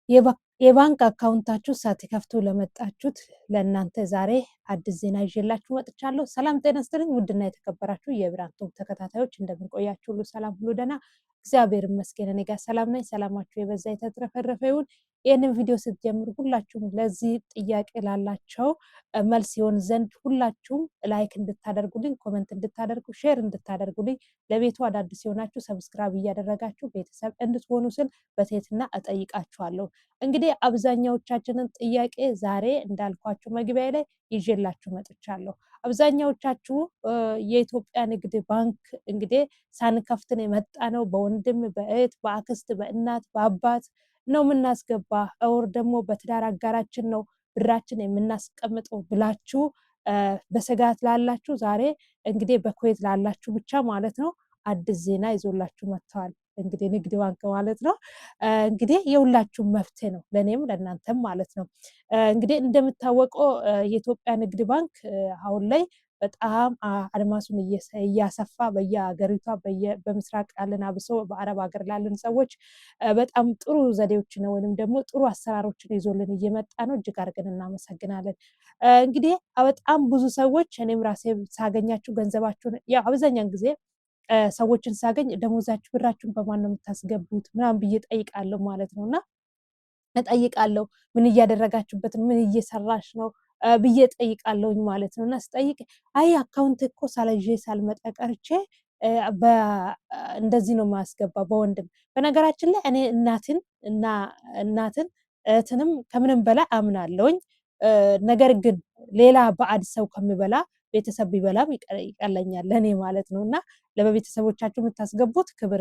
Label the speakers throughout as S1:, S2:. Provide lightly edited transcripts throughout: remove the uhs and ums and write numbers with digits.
S1: የባንክ አካውንታችሁ ሳትከፍቱ ለመጣችሁት ለእናንተ ዛሬ አዲስ ዜና ይዤላችሁ መጥቻለሁ። ሰላም ጤና ይስጥልኝ። ውድና የተከበራችሁ የብርሃን ቲዩብ ተከታታዮች እንደምን ቆያችሁ? ሁሉ ሰላም፣ ሁሉ ደህና፣ እግዚአብሔር ይመስገን። እኔ ጋር ሰላም ነኝ። ሰላማችሁ የበዛ የተትረፈረፈ ይሁን። ይህንን ቪዲዮ ስትጀምሩ ሁላችሁም ለዚህ ጥያቄ ላላቸው መልስ ይሆን ዘንድ ሁላችሁም ላይክ እንድታደርጉልኝ፣ ኮመንት እንድታደርጉ፣ ሼር እንድታደርጉልኝ፣ ለቤቱ አዳዲስ የሆናችሁ ሰብስክራይብ እያደረጋችሁ ቤተሰብ እንድትሆኑ ስል በትህትና እጠይቃችኋለሁ። እንግዲህ አብዛኛዎቻችንን ጥያቄ ዛሬ እንዳልኳችሁ መግቢያ ላይ ይዤላችሁ መጥቻለሁ። አብዛኛዎቻችሁ የኢትዮጵያ ንግድ ባንክ እንግዲህ ሳንከፍትን የመጣ ነው፣ በወንድም በእህት በአክስት በእናት በአባት ነው የምናስገባ፣ እውር ደግሞ በትዳር አጋራችን ነው ብራችን የምናስቀምጠው ብላችሁ በስጋት ላላችሁ ዛሬ እንግዲህ በኩዌት ላላችሁ ብቻ ማለት ነው አዲስ ዜና ይዞላችሁ መጥተዋል። እንግዲህ ንግድ ባንክ ማለት ነው እንግዲህ የሁላችሁም መፍትሄ ነው፣ ለእኔም ለእናንተም ማለት ነው። እንግዲህ እንደምታወቀው የኢትዮጵያ ንግድ ባንክ አሁን ላይ በጣም አድማሱን እያሰፋ በየሀገሪቷ በምስራቅ ያለን አብሶ በአረብ ሀገር ላለን ሰዎች በጣም ጥሩ ዘዴዎችን ወይንም ደግሞ ጥሩ አሰራሮችን ይዞልን እየመጣ ነው። እጅግ አድርገን እናመሰግናለን። እንግዲህ በጣም ብዙ ሰዎች እኔም ራሴ ሳገኛችሁ ገንዘባችሁን ያው አብዛኛውን ጊዜ ሰዎችን ሳገኝ ደሞዛችሁ ብራችሁን በማን ነው የምታስገቡት ምናምን ብዬ ጠይቃለሁ ማለት ነው። እና እጠይቃለሁ ምን እያደረጋችሁበት ምን እየሰራሽ ነው ብዬ ጠይቃለሁኝ ማለት ነው። እና ስጠይቅ አይ አካውንት እኮ ሳላይዤ ሳልመጣ ቀርቼ እንደዚህ ነው ማስገባ በወንድም። በነገራችን ላይ እኔ እናትን እህትንም ከምንም በላይ አምናለሁኝ። ነገር ግን ሌላ ባዕድ ሰው ከሚበላ ቤተሰብ ቢበላም ይቀለኛል ለእኔ ማለት ነው። እና ለቤተሰቦቻችሁ የምታስገቡት ክብር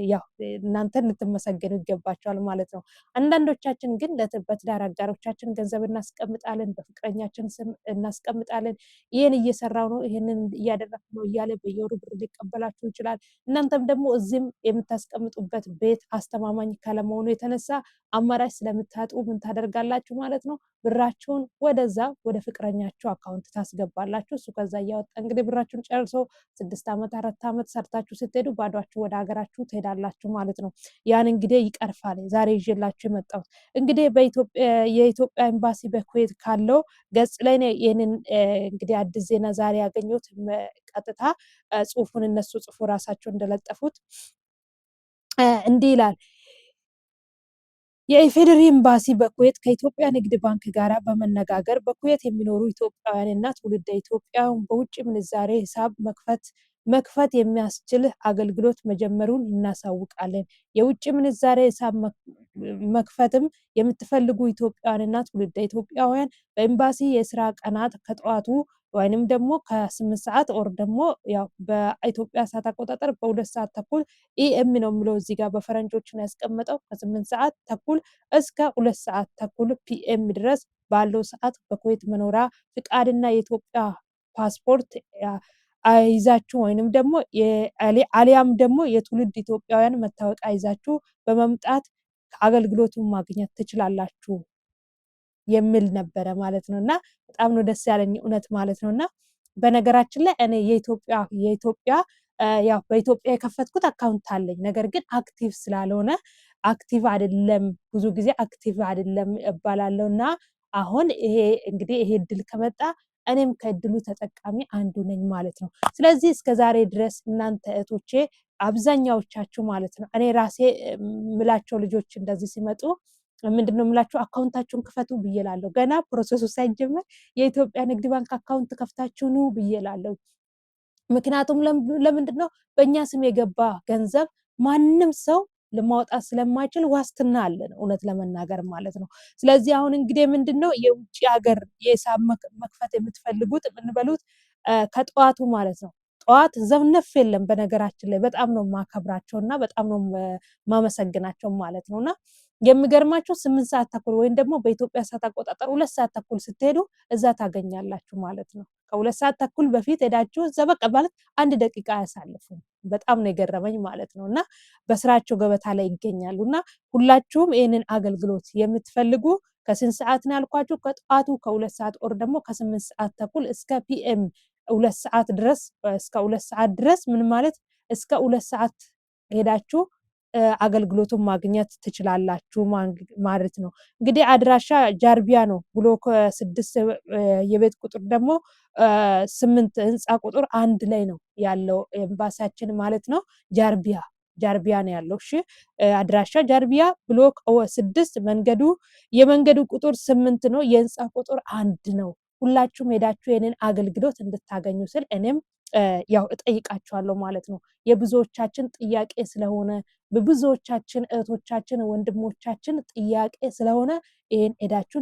S1: ያው እናንተን ልትመሰገኑ ይገባቸዋል ማለት ነው። አንዳንዶቻችን ግን በትዳር አጋሮቻችን ገንዘብ እናስቀምጣለን፣ በፍቅረኛችን ስም እናስቀምጣለን። ይህን እየሰራው ነው ይህንን እያደረኩ ነው እያለ በየወሩ ብር ሊቀበላችሁ ይችላል። እናንተም ደግሞ እዚህም የምታስቀምጡበት ቤት አስተማማኝ ካለመሆኑ የተነሳ አማራጭ ስለምታጡ ምን ታደርጋላችሁ ማለት ነው? ብራችሁን ወደዛ ወደ ፍቅረኛችሁ አካውንት ታስገባላችሁ። እሱ ከዛ እያወጣ እንግዲህ ብራችሁን ጨርሶ 6 ዓመት 4 ዓመት ሰርታችሁ ስትሄዱ ባዷችሁ ወደ ሀገራችሁ ትሄዳላችሁ ማለት ነው። ያን እንግዲህ ይቀርፋል። ዛሬ ይዤላችሁ የመጣሁት እንግዲህ የኢትዮጵያ ኤምባሲ በኩዌት ካለው ገጽ ላይ ይህንን እንግዲህ አዲስ ዜና ዛሬ ያገኘሁት። ቀጥታ ጽሁፉን እነሱ ጽፎ ራሳቸው እንደለጠፉት እንዲህ ይላል። የኢፌዴሪ ኤምባሲ በኩዌት ከኢትዮጵያ ንግድ ባንክ ጋር በመነጋገር በኩዌት የሚኖሩ ኢትዮጵያውያንና ትውልደ ኢትዮጵያውያን በውጭ ምንዛሬ ሂሳብ መክፈት የሚያስችል አገልግሎት መጀመሩን እናሳውቃለን። የውጭ ምንዛሬ ሂሳብ መክፈትም የምትፈልጉ ኢትዮጵያውያንና ትውልደ ኢትዮጵያውያን በኤምባሲ የስራ ቀናት ከጠዋቱ ወይንም ደግሞ ከ8 ሰዓት ኦር ደግሞ ያው በኢትዮጵያ ሰዓት አቆጣጠር በ2 ሰዓት ተኩል ኢኤም ነው የሚለው እዚህ ጋር በፈረንጆች ነው ያስቀመጠው። ከ8 ሰዓት ተኩል እስከ 2 ሰዓት ተኩል ፒኤም ድረስ ባለው ሰዓት በኩዌት መኖሪያ ፍቃድና የኢትዮጵያ ፓስፖርት ይዛችሁ ወይንም ደግሞ አሊያም ደግሞ የትውልድ ኢትዮጵያውያን መታወቂያ ይዛችሁ በመምጣት አገልግሎቱን ማግኘት ትችላላችሁ የሚል ነበረ ማለት ነው። እና በጣም ነው ደስ ያለኝ እውነት ማለት ነው። እና በነገራችን ላይ እኔ የኢትዮጵያ ያው በኢትዮጵያ የከፈትኩት አካውንት አለኝ። ነገር ግን አክቲቭ ስላልሆነ አክቲቭ አይደለም፣ ብዙ ጊዜ አክቲቭ አይደለም እባላለሁ። እና አሁን ይሄ እንግዲህ ይሄ እድል ከመጣ እኔም ከእድሉ ተጠቃሚ አንዱ ነኝ ማለት ነው። ስለዚህ እስከዛሬ ድረስ እናንተ እህቶቼ አብዛኛዎቻችሁ ማለት ነው እኔ ራሴ ምላቸው ልጆች እንደዚህ ሲመጡ ምንድነው የምላችሁ አካውንታችሁን ክፈቱ ብዬላለሁ። ገና ፕሮሰሱ ሳይጀመር የኢትዮጵያ ንግድ ባንክ አካውንት ከፍታችሁ ኑ ብዬላለሁ። ምክንያቱም ለምንድነው በእኛ ስም የገባ ገንዘብ ማንም ሰው ለማውጣት ስለማይችል ዋስትና አለን፣ እውነት ለመናገር ማለት ነው። ስለዚህ አሁን እንግዲህ ምንድነው የውጭ ሀገር የሂሳብ መክፈት የምትፈልጉት የምንበሉት ከጠዋቱ ማለት ነው። ጠዋት ዘብነፍ የለም። በነገራችን ላይ በጣም ነው ማከብራቸው እና በጣም ነው ማመሰግናቸው ማለት ነው። እና የሚገርማችሁ 8 ሰዓት ተኩል ወይም ደግሞ በኢትዮጵያ ሰዓት አቆጣጠር 2 ሰዓት ተኩል ስትሄዱ እዛ ታገኛላችሁ ማለት ነው። ከ2 ሰዓት ተኩል በፊት ሄዳችሁ እዛ በቃ ማለት 1 ደቂቃ አያሳልፉም። በጣም ነው የገረመኝ ማለት ነው። እና በስራቸው ገበታ ላይ ይገኛሉ። እና ሁላችሁም ይህንን አገልግሎት የምትፈልጉ ከስንት ሰዓት ነው ያልኳችሁ? ከጠዋቱ ከ2 ሰዓት ኦር ደግሞ ከ8 ሰዓት ተኩል እስከ ፒኤም 2 ሰዓት ድረስ እስከ 2 ሰዓት ድረስ ምን ማለት እስከ 2 ሰዓት ሄዳችሁ አገልግሎቱን ማግኘት ትችላላችሁ ማለት ነው። እንግዲህ አድራሻ ጃርቢያ ነው። ብሎክ 6 የቤት ቁጥር ደግሞ 8 ህንፃ ቁጥር 1 ላይ ነው ያለው ኤምባሲያችን ማለት ነው። ጃርቢያ ነው ያለው። እሺ አድራሻ ጃርቢያ ብሎክ 6 የመንገዱ ቁጥር 8 ነው። የህንፃ ቁጥር 1 ነው። ሁላችሁም ሄዳችሁ ይህንን አገልግሎት እንድታገኙ ስል እኔም ያው እጠይቃችኋለሁ ማለት ነው። የብዙዎቻችን ጥያቄ ስለሆነ በብዙዎቻችን እህቶቻችን ወንድሞቻችን ጥያቄ ስለሆነ ይሄን ሄዳችሁ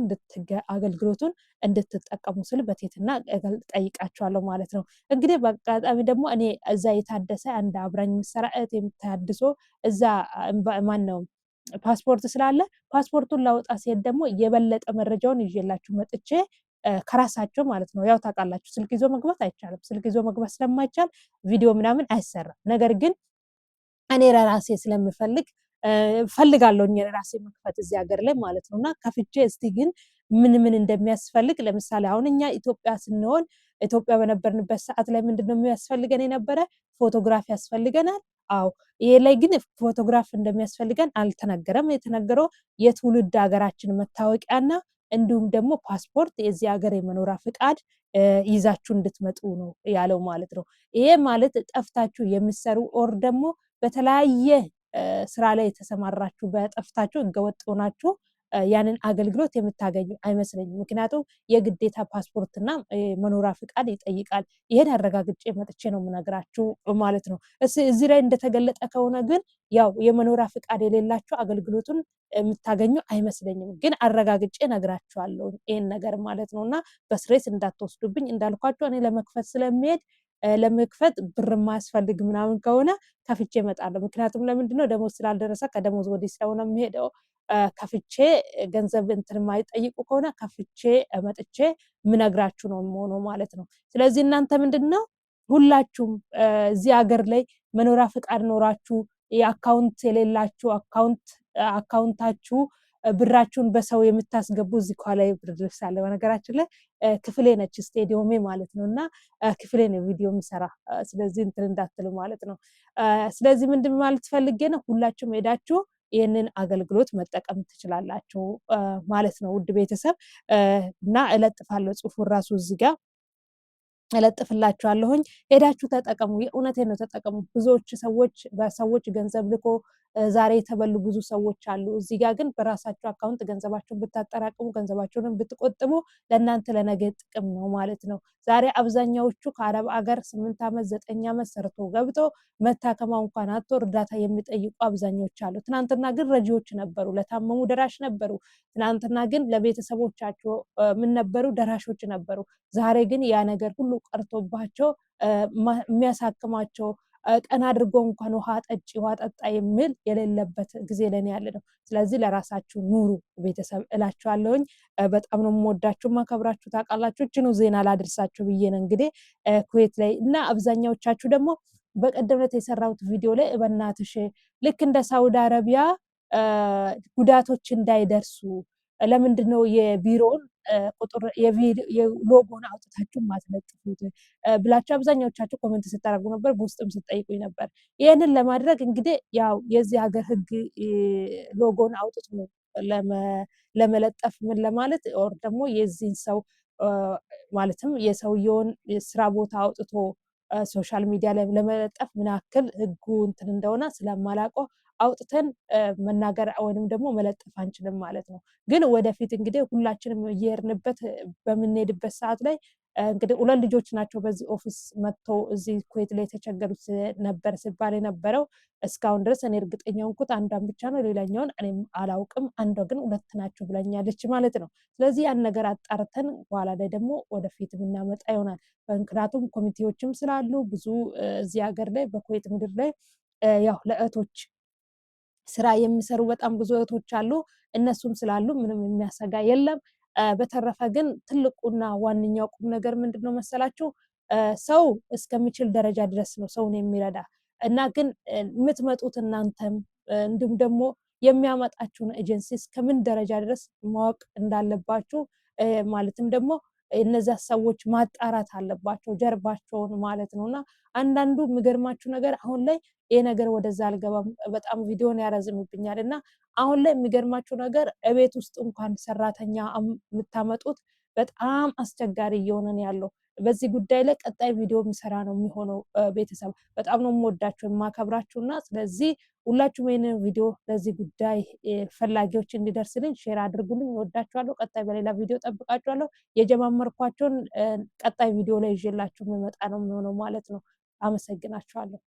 S1: አገልግሎቱን እንድትጠቀሙ ስል በትህትና እጠይቃችኋለሁ ማለት ነው። እንግዲህ በአጋጣሚ ደግሞ እኔ እዛ የታደሰ አንድ አብራኝ የምትሰራ እህት የምታድሶ እዛ ማነው ፓስፖርት ስላለ ፓስፖርቱን ላውጣ ሲሄድ ደግሞ የበለጠ መረጃውን ይዤላችሁ መጥቼ ከራሳቸው ማለት ነው። ያው ታውቃላችሁ ስልክ ይዞ መግባት አይቻልም። ስልክ ይዞ መግባት ስለማይቻል ቪዲዮ ምናምን አይሰራም። ነገር ግን እኔ ለራሴ ስለምፈልግ ፈልጋለሁ ለራሴ መክፈት እዚህ ሀገር ላይ ማለት ነውና ከፍቼ እስቲ ግን ምን እንደሚያስፈልግ ለምሳሌ አሁን እኛ ኢትዮጵያ ስንሆን ኢትዮጵያ በነበርንበት ሰዓት ላይ ምንድነው የሚያስፈልገን የነበረ ፎቶግራፍ ያስፈልገናል። አዎ ይሄ ላይ ግን ፎቶግራፍ እንደሚያስፈልገን አልተነገረም። የተነገረው የትውልድ ሀገራችን መታወቂያና እንዲሁም ደግሞ ፓስፖርት የዚህ ሀገር የመኖሪያ ፍቃድ ይዛችሁ እንድትመጡ ነው ያለው ማለት ነው። ይሄ ማለት ጠፍታችሁ የምትሰሩ ኦር ደግሞ በተለያየ ስራ ላይ የተሰማራችሁ በጠፍታችሁ ህገወጥ ሆናችሁ ያንን አገልግሎት የምታገኙ አይመስለኝም። ምክንያቱም የግዴታ ፓስፖርትና መኖሪያ ፍቃድ ይጠይቃል። ይሄን አረጋግጬ መጥቼ ነው የምነግራችሁ ማለት ነው። እዚህ ላይ እንደተገለጠ ከሆነ ግን ያው የመኖሪያ ፍቃድ የሌላችሁ አገልግሎቱን የምታገኙ አይመስለኝም። ግን አረጋግጬ ነግራችኋለሁ ይሄን ነገር ማለት ነውና በስሬስ እንዳትወስዱብኝ። እንዳልኳችሁ እኔ ለመክፈት ስለሚሄድ ለመክፈት ብር ማያስፈልግ ምናምን ከሆነ ከፍቼ እመጣለሁ። ምክንያቱም ለምንድነው ደሞዝ ስላልደረሰ ከደሞዝ ወዲህ ስለሆነ የሚሄደው ከፍቼ ገንዘብ እንትን የማይጠይቁ ከሆነ ከፍቼ መጥቼ ምነግራችሁ ነው የምሆነው ማለት ነው። ስለዚህ እናንተ ምንድነው ሁላችሁም እዚህ ሀገር ላይ መኖሪያ ፍቃድ ኖራችሁ የአካውንት የሌላችሁ አካውንታችሁ ብራችሁን በሰው የምታስገቡ እዚህ ኋላ ብር ልብስ አለ በነገራችን ላይ ክፍሌ ነች ስቴዲየሜ ማለት ነው። እና ክፍሌ ነው ቪዲዮ የምሰራ ስለዚህ እንትን እንዳትሉ ማለት ነው። ስለዚህ ምንድን ማለት ፈልጌ ነው ሁላችሁም ሄዳችሁ ይህንን አገልግሎት መጠቀም ትችላላችሁ ማለት ነው። ውድ ቤተሰብ እና እለጥፋለሁ ጽሁፉን ራሱ እዚህ ጋር እለጥፍላችኋለሁኝ። ሄዳችሁ ተጠቀሙ። የእውነቴን ነው ተጠቀሙ። ብዙዎች በሰዎች ገንዘብ ልኮ ዛሬ የተበሉ ብዙ ሰዎች አሉ። እዚህ ጋር ግን በራሳችሁ አካውንት ገንዘባችሁን ብታጠራቅሙ ገንዘባችሁንም ብትቆጥቡ ለእናንተ ለነገ ጥቅም ነው ማለት ነው። ዛሬ አብዛኛዎቹ ከአረብ አገር 8 ዓመት 9 ዓመት ሰርቶ ገብቶ መታከማ እንኳን አጥቶ እርዳታ የሚጠይቁ አብዛኞች አሉ። ትናንትና ግን ረጂዎች ነበሩ፣ ለታመሙ ደራሽ ነበሩ። ትናንትና ግን ለቤተሰቦቻቸው ምን ነበሩ? ደራሾች ነበሩ። ዛሬ ግን ያ ነገር ሁሉ ቀርቶባቸው የሚያሳክማቸው ቀን አድርጎ እንኳን ውሃ ጠጪ ውሃ ጠጣ የሚል የሌለበት ጊዜ ላይ ያለ ነው። ስለዚህ ለራሳችሁ ኑሩ ቤተሰብ እላችኋለሁኝ። በጣም ነው የምወዳችሁ ማከብራችሁ። ታውቃላችሁ እችኑ ዜና ላድርሳችሁ ብዬ ነው እንግዲህ ኩዌት ላይ እና አብዛኛዎቻችሁ ደግሞ በቀደም ዕለት የሰራሁት ቪዲዮ ላይ በእናትሽ ልክ እንደ ሳውዲ አረቢያ ጉዳቶች እንዳይደርሱ ለምንድነው የቢሮውን ቁጥር የሎጎን አውጥታችሁ ማትለጥፉት ብላችሁ አብዛኛዎቻችሁ ኮሜንት ስታደርጉ ነበር፣ በውስጥም ስትጠይቁኝ ነበር። ይህንን ለማድረግ እንግዲህ ያው የዚህ ሀገር ህግ ሎጎን አውጥቶ ለመለጠፍ ምን ለማለት ኦር ደግሞ የዚህን ሰው ማለትም የሰውየውን ስራ ቦታ አውጥቶ ሶሻል ሚዲያ ላይ ለመለጠፍ ምን ያክል ህጉ እንትን እንደሆነ ስለማላውቀው አውጥተን መናገር ወይንም ደግሞ መለጠፍ አንችልም ማለት ነው። ግን ወደፊት እንግዲህ ሁላችንም እየሄድንበት በምንሄድበት ሰዓት ላይ እንግዲህ 2 ልጆች ናቸው በዚህ ኦፊስ መጥተው እዚህ ኩዌት ላይ የተቸገሩት ነበር ሲባል የነበረው። እስካሁን ድረስ እኔ እርግጠኛ ሆንኩት አንዷን ብቻ ነው፣ ሌላኛውን እኔም አላውቅም። አንዷ ግን 2 ናቸው ብላኛለች ማለት ነው። ስለዚህ ያን ነገር አጣርተን በኋላ ላይ ደግሞ ወደፊት የምናመጣ ይሆናል። ምክንያቱም ኮሚቴዎችም ስላሉ ብዙ እዚህ ሀገር ላይ በኩዌት ምድር ላይ ያው ለእህቶች ስራ የሚሰሩ በጣም ብዙ እህቶች አሉ። እነሱም ስላሉ ምንም የሚያሰጋ የለም። በተረፈ ግን ትልቁና ዋነኛው ቁም ነገር ምንድነው መሰላችሁ? ሰው እስከሚችል ደረጃ ድረስ ነው ሰውን የሚረዳ እና ግን የምትመጡት እናንተም እንዲሁም ደግሞ የሚያመጣችሁን ኤጀንሲ እስከምን ደረጃ ድረስ ማወቅ እንዳለባችሁ ማለትም ደግሞ እነዛ ሰዎች ማጣራት አለባቸው ጀርባቸውን ማለት ነውና አንዳንዱ የሚገርማችሁ ነገር አሁን ላይ ይሄ ነገር ወደዛ አልገባም በጣም ቪዲዮን ያረዝምብኛል እና አሁን ላይ የሚገርማችሁ ነገር እቤት ውስጥ እንኳን ሰራተኛ የምታመጡት በጣም አስቸጋሪ እየሆነ ነው ያለው። በዚህ ጉዳይ ላይ ቀጣይ ቪዲዮ የሚሰራ ነው የሚሆነው። ቤተሰብ በጣም ነው የምወዳችሁ የማከብራችሁና ስለዚህ ሁላችሁም ይሄንን ቪዲዮ ለዚህ ጉዳይ ፈላጊዎች እንዲደርስልኝ ሼር አድርጉልኝ። እወዳችኋለሁ። ቀጣይ በሌላ ቪዲዮ ጠብቃችኋለሁ። የጀማመርኳቸውን ቀጣይ ቪዲዮ ላይ ይዤላችሁ የምመጣ ነው የሚሆነው ማለት ነው። አመሰግናችኋለሁ።